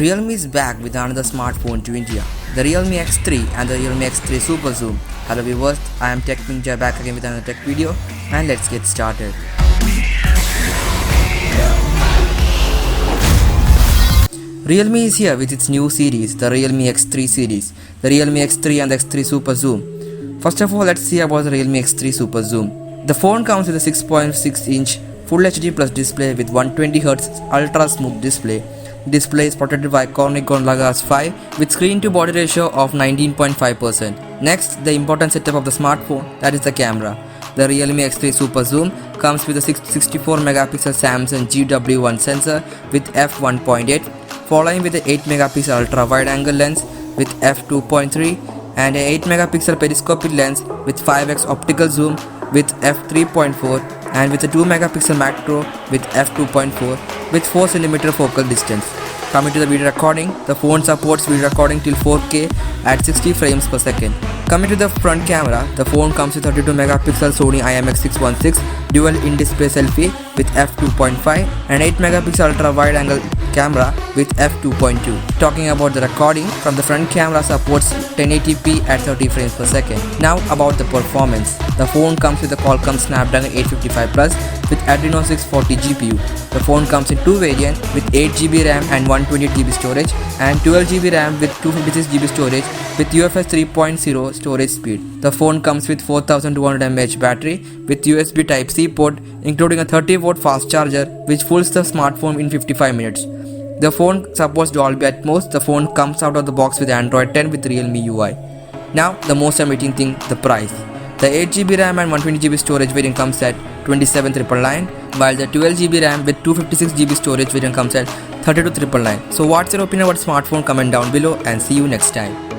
Realme is back with another smartphone to India, the Realme X3 and the Realme X3 Superzoom. Hello viewers, I am Tech Ninja back again with another tech video, and let's get started. Realme is here with its new series, the Realme X3 series, the Realme X3 and the X3 Superzoom. First of all, let's see about the Realme X3 Superzoom. The phone comes with a 6.6-inch Full HD Plus display with 120Hz ultra smooth display. Display is protected by Qualcomm Glass 5 with screen to body ratio of 19.5%. Next, the important setup of the smartphone, that is the camera. The Realme X3 Superzoom comes with a 64 megapixel Samsung GW1 sensor with f1.8, following with an 8 megapixel ultra wide angle lens with f2.3 and an 8 megapixel periscopic lens with 5x optical zoom with f3.4 and with a 2 megapixel macro with f2.4 with 4 cm focal distance. Coming to the video recording, the phone supports video recording till 4K at 60 frames per second. Coming to the front camera, the phone comes with 32 megapixel Sony IMX616 dual in-display selfie with f2.5 and 8 megapixel ultra wide angle camera with f2.2. Talking about the recording, from the front camera supports 1080p at 30 frames per second. Now about the performance. The phone comes with a Qualcomm Snapdragon 855 Plus with Adreno 640 GPU. The phone comes in two variants with 8GB RAM and 128GB storage and 12GB RAM with 256GB storage with UFS 3.0 storage speed. The phone comes with 4200 mAh battery with USB Type-C port, including a 30V fast charger which fulls the smartphone in 55 minutes. The phone supports Dolby Atmos. The phone comes out of the box with Android 10 with Realme UI. Now the most awaiting thing, the price. The 8GB RAM and 120GB storage variant comes at 27,999, while the 12GB RAM with 256GB storage variant comes at 32,999. So what's your opinion about smartphone? Comment down below and see you next time.